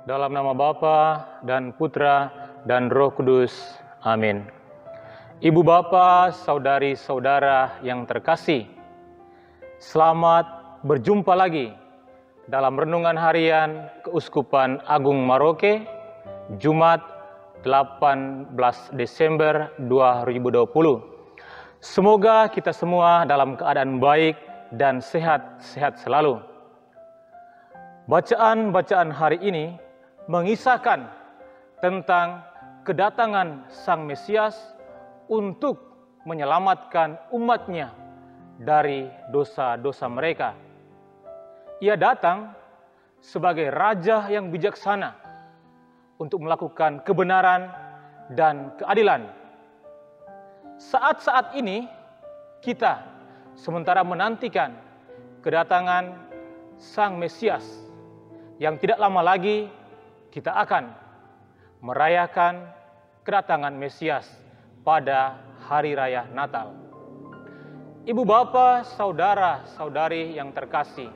Dalam nama Bapa dan Putra dan Roh Kudus. Amin. Ibu bapa, saudari-saudara yang terkasih, selamat berjumpa lagi dalam renungan harian Keuskupan Agung Maroke, Jumat 18 Desember 2020. Semoga kita semua dalam keadaan baik dan sehat-sehat selalu. Bacaan-bacaan hari ini mengisahkan tentang kedatangan Sang Mesias untuk menyelamatkan umatnya dari dosa-dosa mereka. Ia datang sebagai Raja yang bijaksana untuk melakukan kebenaran dan keadilan. Saat-saat ini kita sementara menantikan kedatangan Sang Mesias yang tidak lama lagi kita akan merayakan kedatangan Mesias pada Hari Raya Natal. Ibu bapa, saudara-saudari yang terkasih,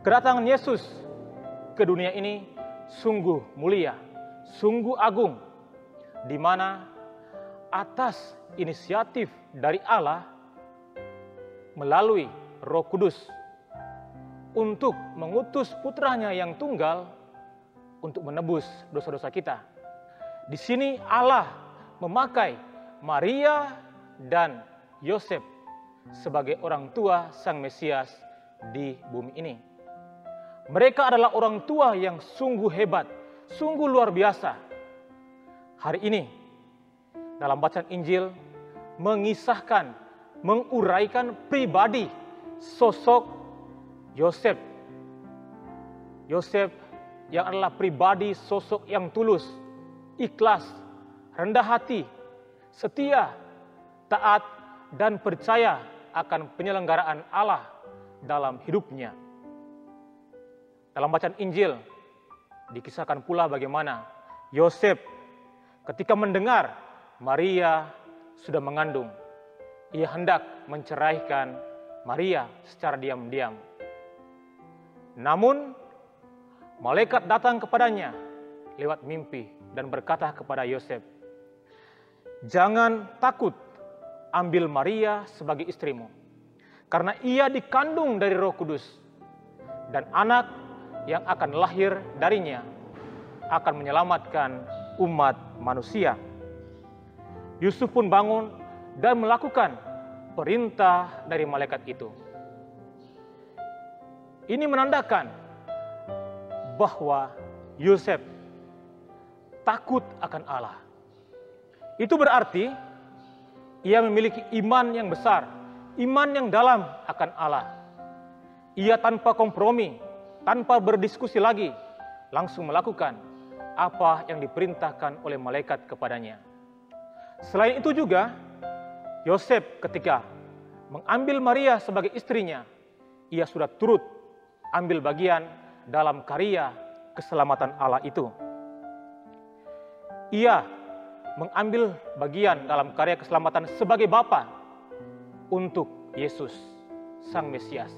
kedatangan Yesus ke dunia ini sungguh mulia, sungguh agung, di mana atas inisiatif dari Allah melalui Roh Kudus untuk mengutus putranya yang tunggal untuk menebus dosa-dosa kita. Di sini Allah memakai Maria dan Yosef sebagai orang tua Sang Mesias di bumi ini. Mereka adalah orang tua yang sungguh hebat, sungguh luar biasa. Hari ini dalam bacaan Injil mengisahkan, menguraikan pribadi sosok Yosef. Yosef yang adalah pribadi sosok yang tulus, ikhlas, rendah hati, setia, taat, dan percaya akan penyelenggaraan Allah dalam hidupnya. Dalam bacaan Injil dikisahkan pula bagaimana Yosef ketika mendengar Maria sudah mengandung, ia hendak menceraikan Maria secara diam-diam. Namun malaikat datang kepadanya lewat mimpi dan berkata kepada Yosef, "Jangan takut ambil Maria sebagai istrimu, karena ia dikandung dari Roh Kudus, dan anak yang akan lahir darinya akan menyelamatkan umat manusia." Yusuf pun bangun dan melakukan perintah dari malaikat itu. Ini menandakan bahwa Yosef takut akan Allah. Itu berarti ia memiliki iman yang besar, iman yang dalam akan Allah. Ia tanpa kompromi, tanpa berdiskusi lagi, langsung melakukan apa yang diperintahkan oleh malaikat kepadanya. Selain itu juga, Yosef ketika mengambil Maria sebagai istrinya, ia sudah turut ambil bagian dalam karya keselamatan Allah itu. Ia mengambil bagian dalam karya keselamatan sebagai bapa untuk Yesus, Sang Mesias.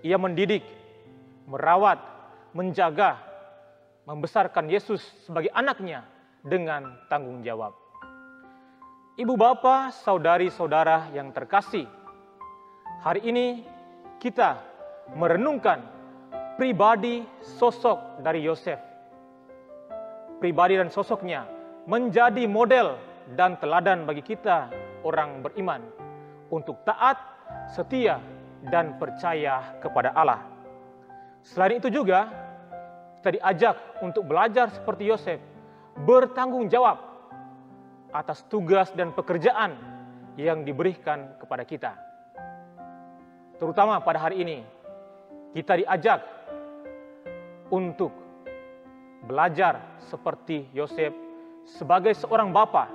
Ia mendidik, merawat, menjaga, membesarkan Yesus sebagai anaknya dengan tanggung jawab. Ibu bapa, saudari-saudara yang terkasih, hari ini kita merenungkan pribadi sosok dari Yosef. Pribadi dan sosoknya menjadi model dan teladan bagi kita orang beriman untuk taat, setia, dan percaya kepada Allah. Selain itu juga kita diajak untuk belajar seperti Yosef, bertanggung jawab atas tugas dan pekerjaan yang diberikan kepada kita. Terutama pada hari ini, kita diajak untuk belajar seperti Yosef sebagai seorang bapa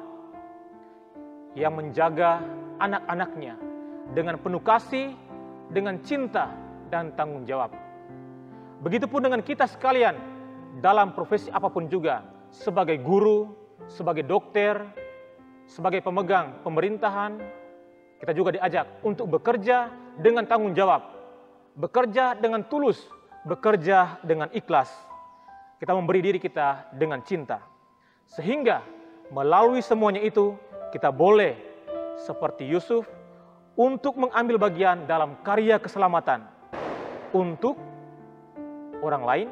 yang menjaga anak-anaknya dengan penuh kasih, dengan cinta dan tanggung jawab. Begitupun dengan kita sekalian dalam profesi apapun juga, sebagai guru, sebagai dokter, sebagai pemegang pemerintahan, kita juga diajak untuk bekerja dengan tanggung jawab, bekerja dengan tulus, bekerja dengan ikhlas, kita memberi diri kita dengan cinta. Sehingga melalui semuanya itu, kita boleh seperti Yusuf untuk mengambil bagian dalam karya keselamatan untuk orang lain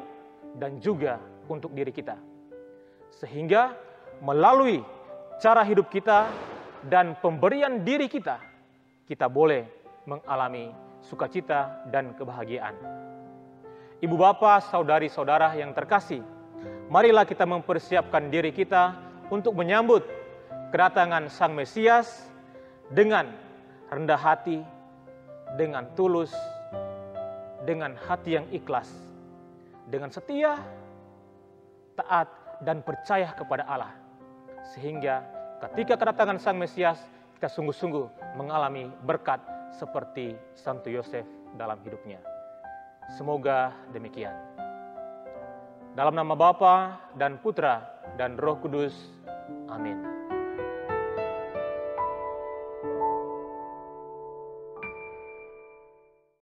dan juga untuk diri kita. Sehingga melalui cara hidup kita dan pemberian diri kita, kita boleh mengalami sukacita dan kebahagiaan. Ibu bapa, saudari-saudara yang terkasih, marilah kita mempersiapkan diri kita untuk menyambut kedatangan Sang Mesias dengan rendah hati, dengan tulus, dengan hati yang ikhlas, dengan setia, taat, dan percaya kepada Allah. Sehingga ketika kedatangan Sang Mesias, kita sungguh-sungguh mengalami berkat seperti Santo Yosef dalam hidupnya. Semoga demikian. Dalam nama Bapa dan Putra dan Roh Kudus. Amin.